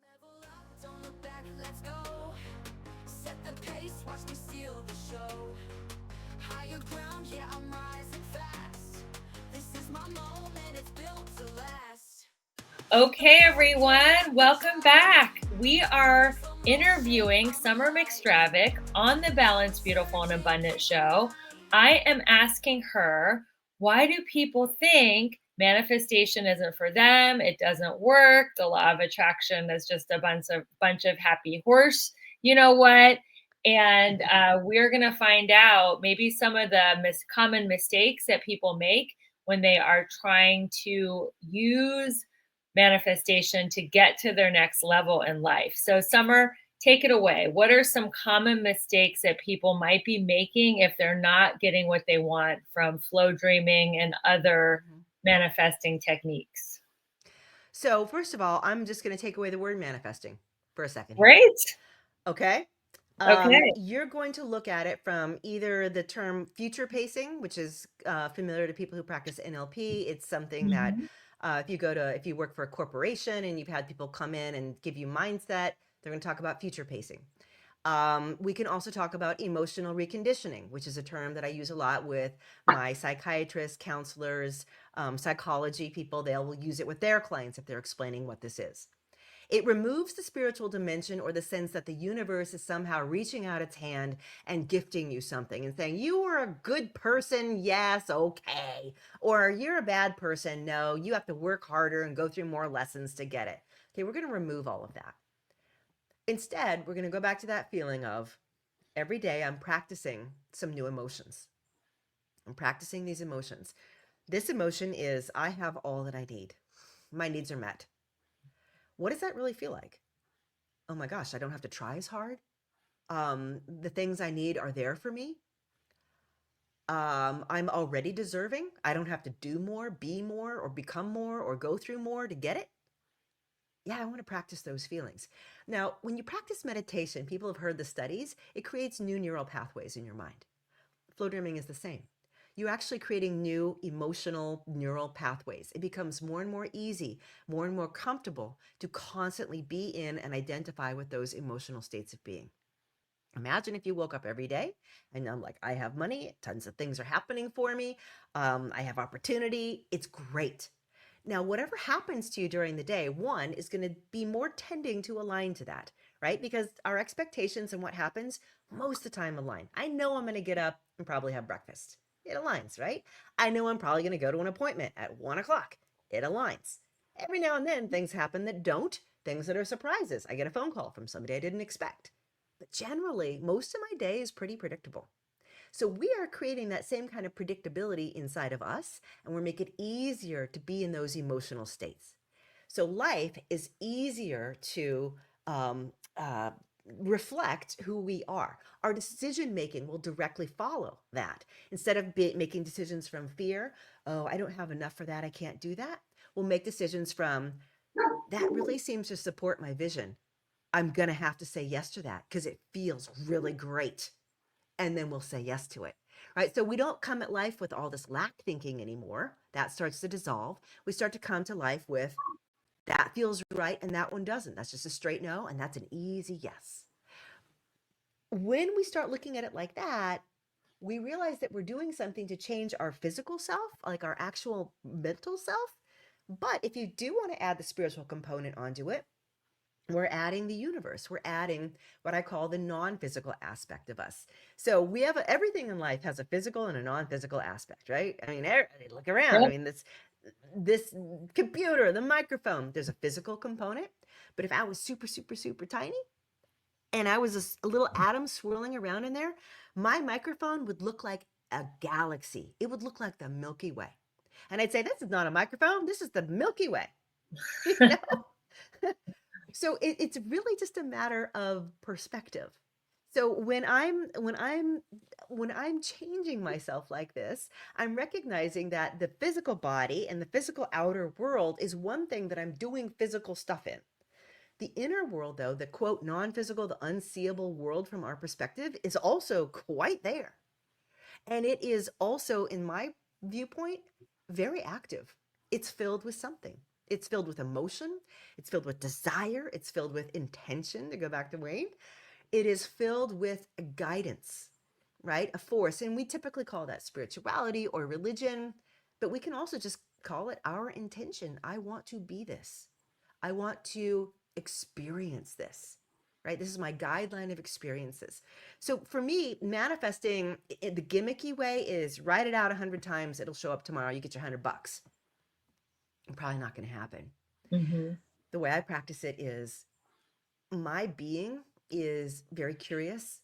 [SPEAKER 1] Level up, don't look back, let's go. Set the pace, watch me steal the show. Higher ground, yeah, I'm rising fast. This is my moment, it's built to last.
[SPEAKER 2] Okay, everyone, welcome back. We are interviewing Summer McStravick on the Balanced, Beautiful, and Abundant show. I am asking her, why do people think manifestation isn't for them? It doesn't work. The law of attraction is just a bunch of happy horse. You know what? And we're going to find out maybe some of the common mistakes that people make when they are trying to use manifestation to get to their next level in life. So, Summer, take it away. What are some common mistakes that people might be making if they're not getting what they want from flow dreaming and other manifesting techniques?
[SPEAKER 3] So, first of all, I'm just going to take away the word manifesting for a second here.
[SPEAKER 2] Great.
[SPEAKER 3] Okay.
[SPEAKER 2] Okay.
[SPEAKER 3] You're going to look at it from either the term future pacing, which is familiar to people who practice NLP. It's something that if you work for a corporation and you've had people come in and give you mindset, they're going to talk about future pacing. We can also talk about emotional reconditioning, which is a term that I use a lot with my psychiatrists, counselors, psychology people. They'll use it with their clients if they're explaining what this is. It removes the spiritual dimension or the sense that the universe is somehow reaching out its hand and gifting you something and saying, you are a good person. Yes. Okay. Or you're a bad person. No, you have to work harder and go through more lessons to get it. Okay. We're going to remove all of that. Instead, we're going to go back to that feeling of every day I'm practicing some new emotions. I'm practicing these emotions. This emotion is, I have all that I need. My needs are met. What does that really feel like? Oh my gosh, I don't have to try as hard. The things I need are there for me. I'm already deserving. I don't have to do more, be more, or become more, or go through more to get it. Yeah, I want to practice those feelings. Now, when you practice meditation, people have heard the studies, it creates new neural pathways in your mind. Flow dreaming is the same. You're actually creating new emotional neural pathways. It becomes more and more easy, more and more comfortable to constantly be in and identify with those emotional states of being. Imagine if you woke up every day and I'm like, I have money, tons of things are happening for me, I have opportunity, it's great. Now, whatever happens to you during the day, one is going to be more tending to align to that, right? Because our expectations and what happens most of the time align. I know I'm going to get up and probably have breakfast. It aligns, right? I know I'm probably going to go to an appointment at 1:00. It aligns. Every now and then things happen that don't, things that are surprises. I get a phone call from somebody I didn't expect. But generally, most of my day is pretty predictable. So we are creating that same kind of predictability inside of us, and we're making it easier to be in those emotional states. So life is easier to reflect who we are. Our decision making will directly follow that. Instead of making decisions from fear, oh, I don't have enough for that, I can't do that, we'll make decisions from that really seems to support my vision. I'm going to have to say yes to that because it feels really great. And then we'll say yes to it. Right. So we don't come at life with all this lack thinking anymore. That starts to dissolve. We start to come to life with that feels right and that one doesn't. That's just a straight no. And that's an easy yes. When we start looking at it like that, we realize that we're doing something to change our physical self, like our actual mental self. But if you do want to add the spiritual component onto it, we're adding the universe. We're adding what I call the non-physical aspect of us. So we have everything in life has a physical and a non-physical aspect, right? I mean, look around. I
[SPEAKER 2] Yep.
[SPEAKER 3] mean, this computer, the microphone, there's a physical component. But if I was super, super, super tiny and I was a little atom swirling around in there, my microphone would look like a galaxy. It would look like the Milky Way. And I'd say, this is not a microphone. This is the Milky Way. You know? So it's really just a matter of perspective. So when I'm changing myself like this, I'm recognizing that the physical body and the physical outer world is one thing that I'm doing physical stuff in. The inner world, though, the quote non-physical, the unseeable world from our perspective, is also quite there. And it is also, in my viewpoint, very active. It's filled with something. It's filled with emotion. It's filled with desire. It's filled with intention, to go back to Wayne. It is filled with guidance, right? A force. And we typically call that spirituality or religion, but we can also just call it our intention. I want to be this. I want to experience this, right? This is my guideline of experiences. So for me, manifesting the gimmicky way is write it out 100 times. It'll show up tomorrow. You get your $100. Probably not going to happen.
[SPEAKER 2] Mm-hmm.
[SPEAKER 3] The way I practice it is my being is very curious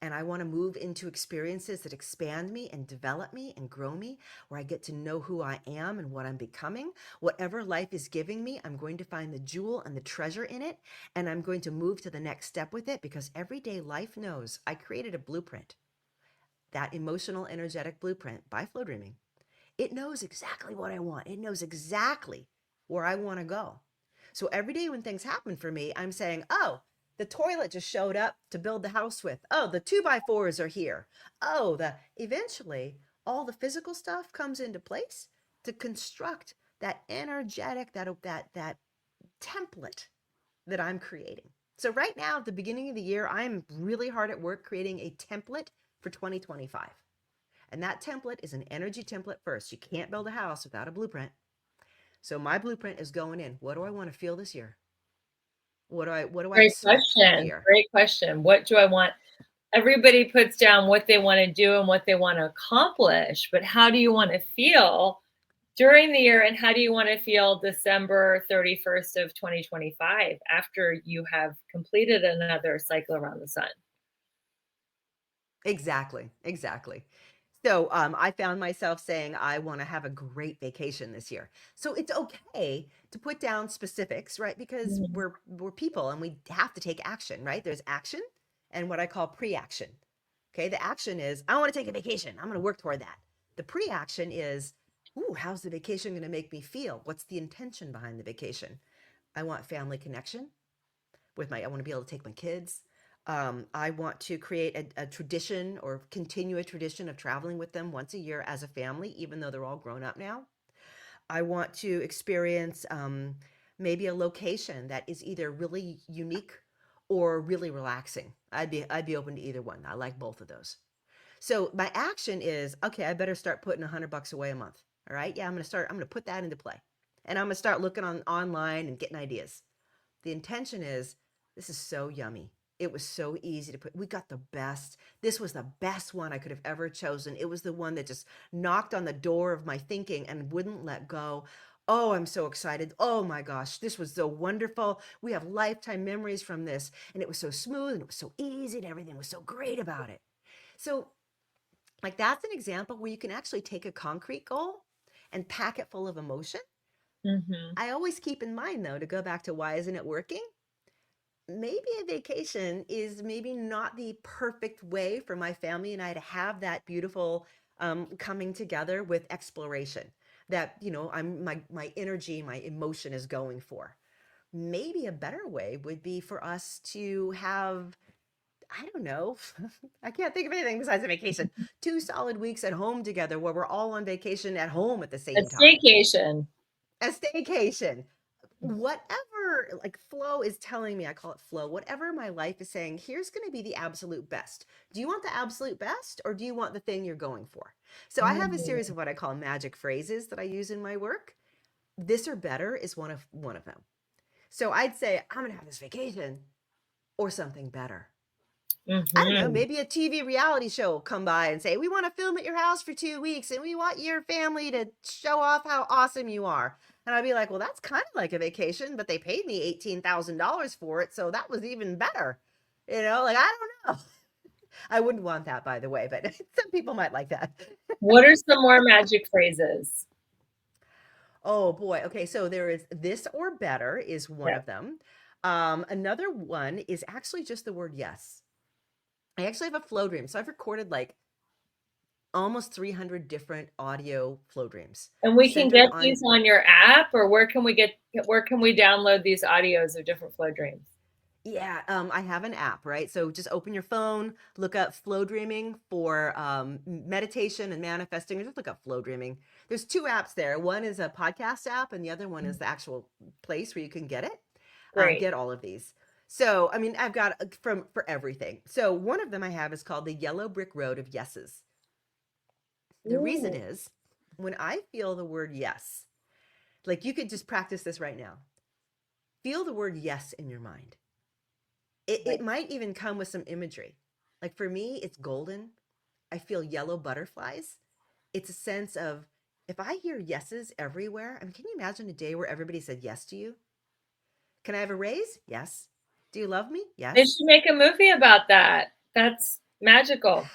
[SPEAKER 3] and I want to move into experiences that expand me and develop me and grow me, where I get to know who I am and what I'm becoming. Whatever life is giving me, I'm going to find the jewel and the treasure in it, and I'm going to move to the next step with it because everyday life knows I created a blueprint, that emotional, energetic blueprint by Flowdreaming. It knows exactly what I want. It knows exactly where I want to go. So every day when things happen for me, I'm saying, oh, the toilet just showed up to build the house with. Oh, the 2x4s are here. Oh, the eventually all the physical stuff comes into place to construct that energetic, that template that I'm creating. So right now, at the beginning of the year, I'm really hard at work creating a template for 2025. And that template is an energy template first. You can't build a house without a blueprint. So my blueprint is going in. What do I want to feel this year? What do I
[SPEAKER 2] Great
[SPEAKER 3] expect from the
[SPEAKER 2] question.
[SPEAKER 3] year?
[SPEAKER 2] Great question. What do I want? Everybody puts down what they want to do and what they want to accomplish, but how do you want to feel during the year, and how do you want to feel December 31st of 2025 after you have completed another cycle around the sun?
[SPEAKER 3] Exactly. Exactly. So I found myself saying I want to have a great vacation this year. So it's okay to put down specifics, right? Because
[SPEAKER 2] Mhm.
[SPEAKER 3] we're people and we have to take action, right? There's action and what I call pre-action. Okay, the action is I want to take a vacation. I'm going to work toward that. The pre-action is, ooh, how's the vacation going to make me feel? What's the intention behind the vacation? I want family connection I want to be able to take my kids. I want to create a tradition or continue a tradition of traveling with them once a year as a family, even though they're all grown up now. I want to experience maybe a location that is either really unique or really relaxing. I'd be open to either one. I like both of those. So my action is, okay, I better start putting $100 away a month. All right. Yeah, I'm gonna put that into play. And I'm gonna start looking online and getting ideas. The intention is, this is so yummy. It was so easy to put. We got the best. This was the best one I could have ever chosen. It was the one that just knocked on the door of my thinking and wouldn't let go. Oh, I'm so excited. Oh my gosh, this was so wonderful. We have lifetime memories from this. And it was so smooth and it was so easy and everything was so great about it. So, like, that's an example where you can actually take a concrete goal and pack it full of emotion.
[SPEAKER 2] Mhm.
[SPEAKER 3] I always keep in mind, though, to go back to why isn't it working? Maybe a vacation is maybe not the perfect way for my family and I to have that beautiful coming together with exploration that I'm my energy, my emotion is going for. maybe a better way would be for us to have, I don't know, I can't think of anything besides a vacation, 2 solid weeks at home together where we're all on vacation at home at the
[SPEAKER 2] A
[SPEAKER 3] same time.
[SPEAKER 2] staycation.
[SPEAKER 3] A staycation. Whatever, like flow is telling me, I call it flow. Whatever my life is saying, here's going to be the absolute best. Do you want the absolute best or do you want the thing you're going for? So I have a series
[SPEAKER 2] Mm.
[SPEAKER 3] of what I call magic phrases that I use in my work. This or better is one of them. So I'd say I'm going to have this vacation or something better. I don't know,
[SPEAKER 2] Mhm.
[SPEAKER 3] maybe a TV reality show will come by and say, we want to film at your house for 2 weeks and we want your family to show off how awesome you are. And I'd be like, well, that's kind of like a vacation, but they paid me $18,000 for it. So that was even better. Like, I don't know. I wouldn't want that, by the way, but some people might like that.
[SPEAKER 2] What are some more magic phrases?
[SPEAKER 3] Oh boy. Okay. So there is this or better is one
[SPEAKER 2] Yeah.
[SPEAKER 3] of them. Another one is actually just the word yes. I actually have a flow dream. So I've recorded like almost 300 different audio flow dreams
[SPEAKER 2] And we can
[SPEAKER 3] centered
[SPEAKER 2] get
[SPEAKER 3] on,
[SPEAKER 2] these on your app, or where can we download these audios of different flow dreams?
[SPEAKER 3] yeah, I have an app, right? So just open your phone, look up flow dreaming for meditation and manifesting, or just look up flow dreaming. There's two apps there. One is a podcast app, and the other one is the actual place where you can get it,
[SPEAKER 2] Great.
[SPEAKER 3] get all of these. So, I mean, I've got for everything. So one of them I have is called the Yellow Brick Road of Yeses. The reason
[SPEAKER 2] Ooh,
[SPEAKER 3] is when I feel the word yes, like you could just practice this right now. Feel the word yes in your mind. It
[SPEAKER 2] right.
[SPEAKER 3] might even come with some imagery. Like for me, it's golden. I feel yellow butterflies. It's a sense of if I hear yeses everywhere, I mean, can you imagine a day where everybody said yes to you? Can I have a raise? Yes. Do you love me?
[SPEAKER 2] They
[SPEAKER 3] Yes.
[SPEAKER 2] should make a movie about that. That's magical.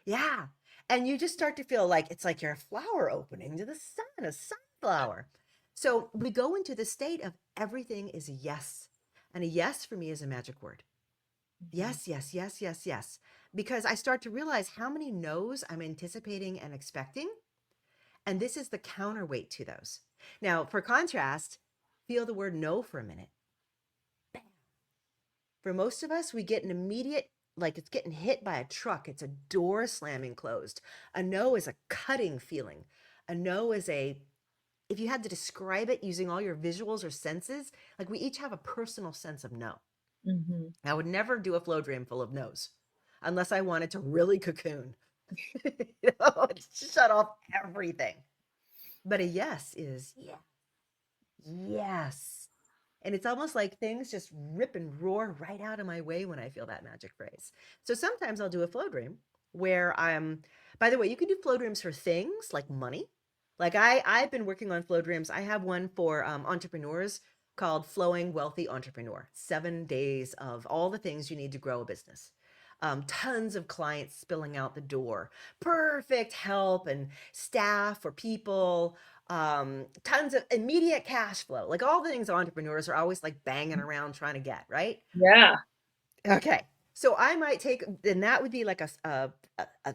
[SPEAKER 3] Yeah. And you just start to feel like it's like you're a flower opening to the sun, a sunflower. So we go into the state of everything is a yes. And a yes for me is a magic word.
[SPEAKER 2] Mhm.
[SPEAKER 3] Yes, yes, yes, yes, yes. Because I start to realize how many no's I'm anticipating and expecting. And this is the counterweight to those. Now, for contrast, feel the word no for a minute. For most of us, we get an immediate, like it's getting hit by a truck, it's a door slamming closed. A no is a cutting feeling. A no is if you had to describe it using all your visuals or senses, like we each have a personal sense of no.
[SPEAKER 2] Mhm.
[SPEAKER 3] I would never do a flow dream full of no's unless I wanted to really cocoon, shut off everything. But a yes is yeah, yes. And it's almost like things just rip and roar right out of my way when I feel that magic phrase. So sometimes I'll do a flow dream where by the way, you can do flow dreams for things like money. Like I've been working on flow dreams. I have one for entrepreneurs called Flowing Wealthy Entrepreneur. 7 days of all the things you need to grow a business. Tons of clients spilling out the door, perfect help and staff or people, tons of immediate cash flow, like all the things entrepreneurs are always like banging around trying to get, right?
[SPEAKER 2] Yeah.
[SPEAKER 3] Okay. So I might take, then that would be like a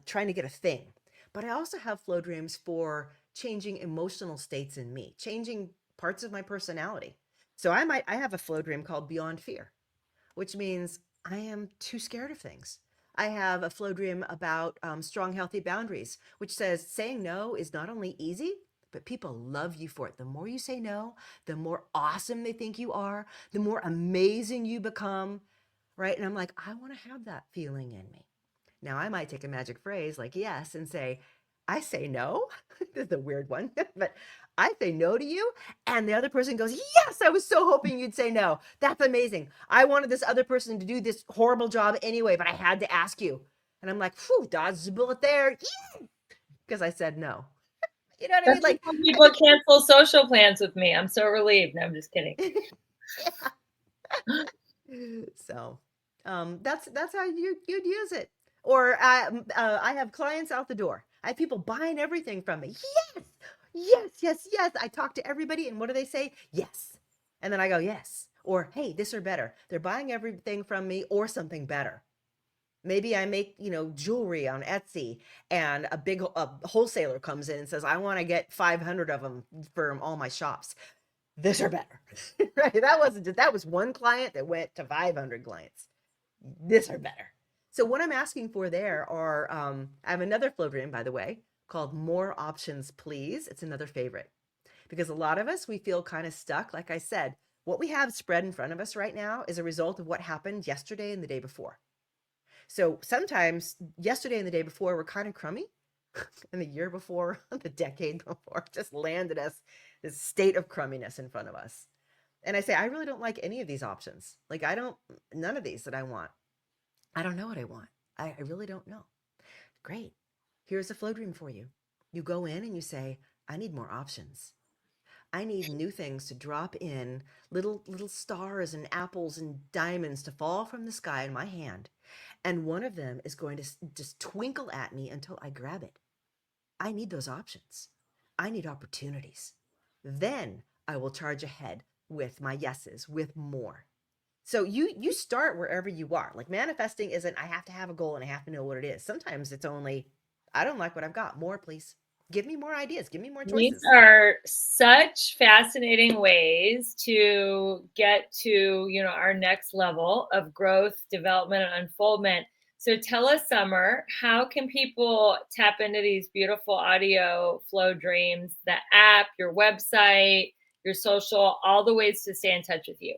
[SPEAKER 3] trying to get a thing. But I also have flow dreams for changing emotional states in me, changing parts of my personality. So I have a flow dream called Beyond Fear, which means I am too scared of things. I have a flow dream about strong, healthy boundaries, which says saying no is not only easy, but people love you for it. The more you say no, the more awesome they think you are, the more amazing you become, right? And I'm like, I want to have that feeling in me. Now, I might take a magic phrase like yes and say, I say no. This is a weird one, but I say no to you. And the other person goes, yes, I was so hoping you'd say no. That's amazing. I wanted this other person to do this horrible job anyway, but I had to ask you. And I'm like, whew, dodged a bullet there. Because I said no. You know what I
[SPEAKER 2] That's
[SPEAKER 3] mean?
[SPEAKER 2] just
[SPEAKER 3] Like,
[SPEAKER 2] when
[SPEAKER 3] I
[SPEAKER 2] people
[SPEAKER 3] think,
[SPEAKER 2] cancel social plans with me. I'm so relieved. No, I'm just kidding.
[SPEAKER 3] so that's how you'd use it. Or I have clients out the door. I have people buying everything from me. Yes, yes, yes, yes. I talk to everybody, and what do they say? Yes, and then I go yes. Or hey, this or better. They're buying everything from me or something better. Maybe I make jewelry on Etsy, and a wholesaler comes in and says I want to get 500 of them for all my shops. This are better. Right? That was one client that went to 500 clients. This are better. So what I'm asking for there are, I have another Flowdream, by the way, called More Options Please. It's another favorite because a lot of us, we feel kind of stuck. Like I said, what we have spread in front of us right now is a result of what happened yesterday and the day before. So sometimes yesterday and the day before were kind of crummy, and the year before, the decade before, just landed us this state of crumminess in front of us. And I say, I really don't like any of these options. Like, none of these that I want. I don't know what I want. I really don't know. Great. Here's a flow dream for you. You go in and you say, I need more options. I need new things to drop in, little stars and apples and diamonds to fall from the sky in my hand. And one of them is going to just twinkle at me until I grab it. I need those options. I need opportunities. Then I will charge ahead with my yeses, with more. So you start wherever you are. Like manifesting isn't I have to have a goal and I have to know what it is. Sometimes it's only I don't like what I've got. More, please. Give me more ideas. Give me more
[SPEAKER 2] These
[SPEAKER 3] choices.
[SPEAKER 2] are such fascinating ways to get to, our next level of growth, development, and unfoldment. So tell us, Summer, how can people tap into these beautiful audio flow dreams, the app, your website, your social, all the ways to stay in touch with you?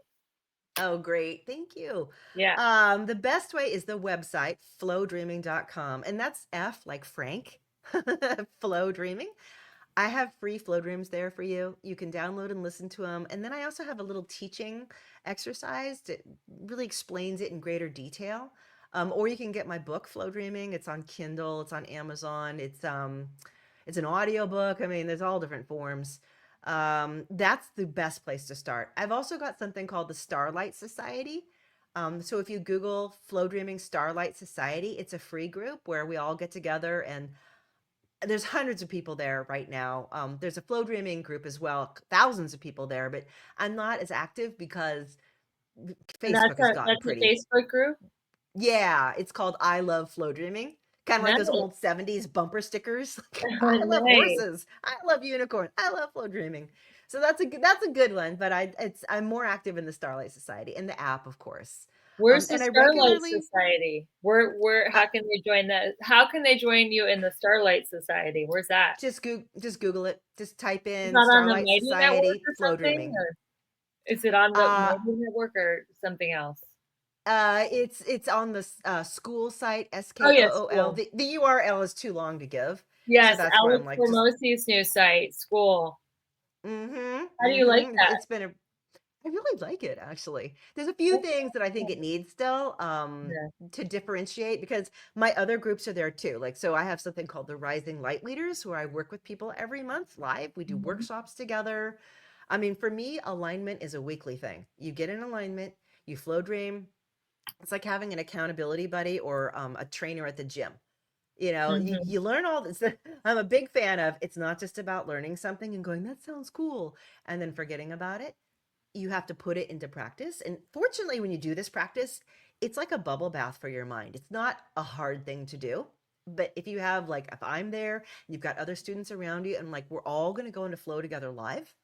[SPEAKER 3] Oh, great. Thank you.
[SPEAKER 2] Yeah.
[SPEAKER 3] The best way is the website, flowdreaming.com. And that's F like Frank, flow dreaming. I have free flow dreams there for you. You can download and listen to them. And then I also have a little teaching exercise that really explains it in greater detail. Or you can get my book, Flow Dreaming. It's on Kindle, it's on Amazon, it's an audio book. I mean, there's all different forms. That's the best place to start. I've also got something called the Starlight Society. So if you Google Flow Dreaming Starlight Society, it's a free group where we all get together and there's hundreds of people there right now. There's a flow dreaming group as well, thousands of people there, but I'm not as active because
[SPEAKER 2] And
[SPEAKER 3] Facebook has gotten
[SPEAKER 2] that's a
[SPEAKER 3] pretty.
[SPEAKER 2] Facebook group?
[SPEAKER 3] Yeah, it's called I Love Flow Dreaming. Kind of like
[SPEAKER 2] Nice.
[SPEAKER 3] those old 70s bumper stickers. I love
[SPEAKER 2] Nice.
[SPEAKER 3] horses. I love unicorn. I love flow dreaming. So that's a good one, but I'm more active in the Starlight Society and the app, of course.
[SPEAKER 2] Where's the
[SPEAKER 3] And I
[SPEAKER 2] Starlight
[SPEAKER 3] regularly
[SPEAKER 2] Society? How can they join that? How can they join you in the Starlight Society? Where's that?
[SPEAKER 3] just Google it. Just type
[SPEAKER 2] Is
[SPEAKER 3] in
[SPEAKER 2] that on the
[SPEAKER 3] Starlight
[SPEAKER 2] Mighty Network
[SPEAKER 3] Society
[SPEAKER 2] or
[SPEAKER 3] flow
[SPEAKER 2] something?
[SPEAKER 3] dreaming.
[SPEAKER 2] Or is it on the
[SPEAKER 3] Uh
[SPEAKER 2] Mighty Network or something else?
[SPEAKER 3] it's on the school site,
[SPEAKER 2] Oh, yes,
[SPEAKER 3] SKOOL.
[SPEAKER 2] school.
[SPEAKER 3] The URL is too long to give, so
[SPEAKER 2] Yes,
[SPEAKER 3] that's where I'm
[SPEAKER 2] Alex
[SPEAKER 3] like just
[SPEAKER 2] Formosi's new site, school. How do you like that?
[SPEAKER 3] It's been a I really like it actually. There's a few things that I think it needs still
[SPEAKER 2] Yeah.
[SPEAKER 3] to differentiate because my other groups are there too. Like so I have something called the Rising Light Leaders where I work with people every month live. We do
[SPEAKER 2] Mhm.
[SPEAKER 3] workshops together. I mean, for me, alignment is a weekly thing. You get in alignment, you flow dream. It's like having an accountability buddy or a trainer at the gym. You know,
[SPEAKER 2] Mhm.
[SPEAKER 3] you learn all this. I'm a big fan of it's not just about learning something and going, that sounds cool, and then forgetting about it. You have to put it into practice. And fortunately, when you do this practice, it's like a bubble bath for your mind. It's not a hard thing to do. But if you have, like, if I'm there and you've got other students around you and like we're all going to go into flow together live,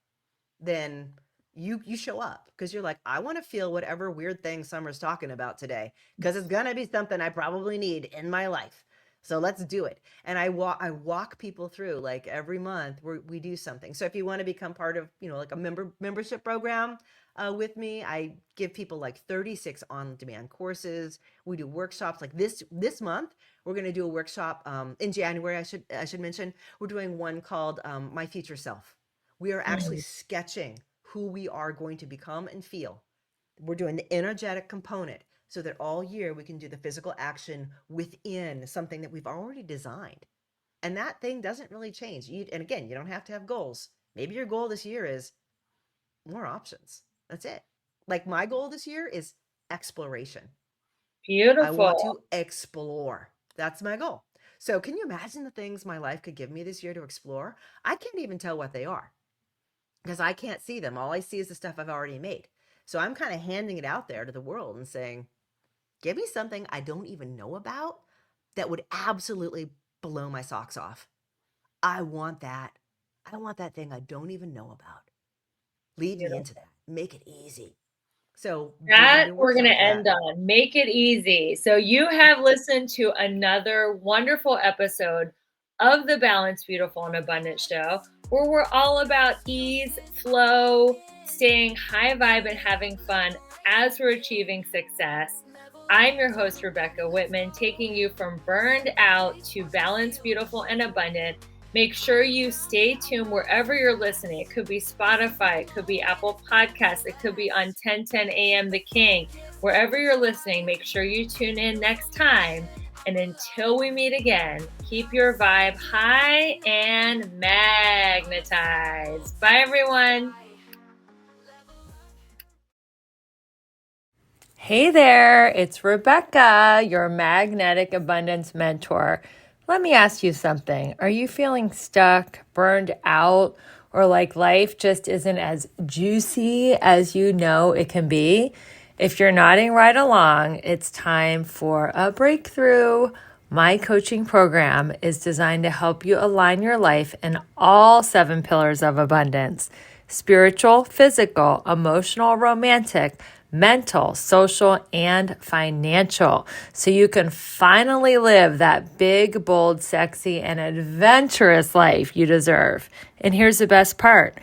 [SPEAKER 3] then you show up because you're like, I want to feel whatever weird thing Summer's talking about today because it's gonna be something I probably need in my life. So let's do it. And I walk people through like every month we do something. So if you want to become part of like a membership program with me, I give people like 36 on-demand courses. We do workshops like this month. We're going to do a workshop in January. I should mention we're doing one called My Future Self. We are actually
[SPEAKER 2] Mhm.
[SPEAKER 3] sketching who we are going to become and feel. We're doing the energetic component so that all year we can do the physical action within something that we've already designed. And that thing doesn't really change. And again, you don't have to have goals. Maybe your goal this year is more options. That's it. Like my goal this year is exploration. I want
[SPEAKER 2] Beautiful.
[SPEAKER 3] to explore. That's my goal. So, can you imagine the things my life could give me this year to explore? I can't even tell what they are because I can't see them. All I see is the stuff I've already made. So I'm kind of handing it out there to the world and saying, give me something I don't even know about that would absolutely blow my socks off. I want that. I want that thing I don't even know about. lead me
[SPEAKER 2] Beautiful.
[SPEAKER 3] into that. Make it easy. So
[SPEAKER 2] That
[SPEAKER 3] your
[SPEAKER 2] we're going to
[SPEAKER 3] workshop for
[SPEAKER 2] end on. Make it easy. So you have listened to another wonderful episode of the Balanced, Beautiful, and Abundant show, where we're all about ease, flow, staying high vibe, and having fun as we're achieving success. I'm your host, Rebecca Whitman, taking you from burned out to balanced, beautiful, and abundant. Make sure you stay tuned wherever you're listening. It could be Spotify, it could be Apple Podcasts, it could be on 1010 AM The King. Wherever you're listening, make sure you tune in next time. And until we meet again, keep your vibe high and magnetized. Bye, everyone.
[SPEAKER 8] Hey there, it's Rebecca, your magnetic abundance mentor. Let me ask you something. Are you feeling stuck, burned out, or like life just isn't as juicy as you know it can be? If you're nodding right along, it's time for a breakthrough. My coaching program is designed to help you align your life in all 7 pillars of abundance: spiritual, physical, emotional, romantic, mental, social, and financial, so you can finally live that big, bold, sexy, and adventurous life you deserve. And here's the best part.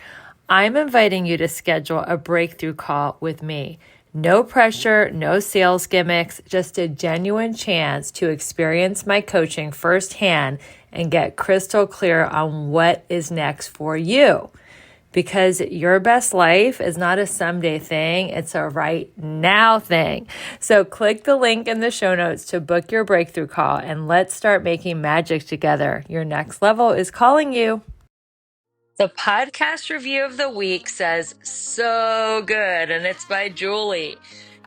[SPEAKER 8] I'm inviting you to schedule a breakthrough call with me. No pressure, no sales gimmicks, just a genuine chance to experience my coaching firsthand and get crystal clear on what is next for you. Because your best life is not a someday thing, it's a right now thing. So click the link in the show notes to book your breakthrough call and let's start making magic together. Your next level is calling you. The podcast review of the week says, so good, and it's by Julie.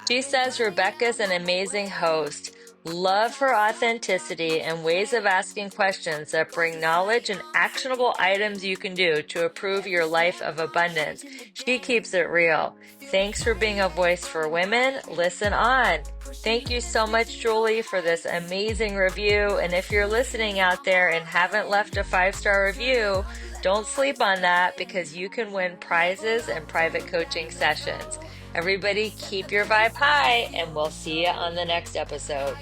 [SPEAKER 8] She says Rebecca's an amazing host. Love her authenticity and ways of asking questions that bring knowledge and actionable items you can do to improve your life of abundance. She keeps it real. Thanks for being a voice for women. Listen on. Thank you so much, Julie, for this amazing review. And if you're listening out there and haven't left a 5-star review, don't sleep on that, because you can win prizes and private coaching sessions. Everybody keep your vibe high, and we'll see you on the next episode.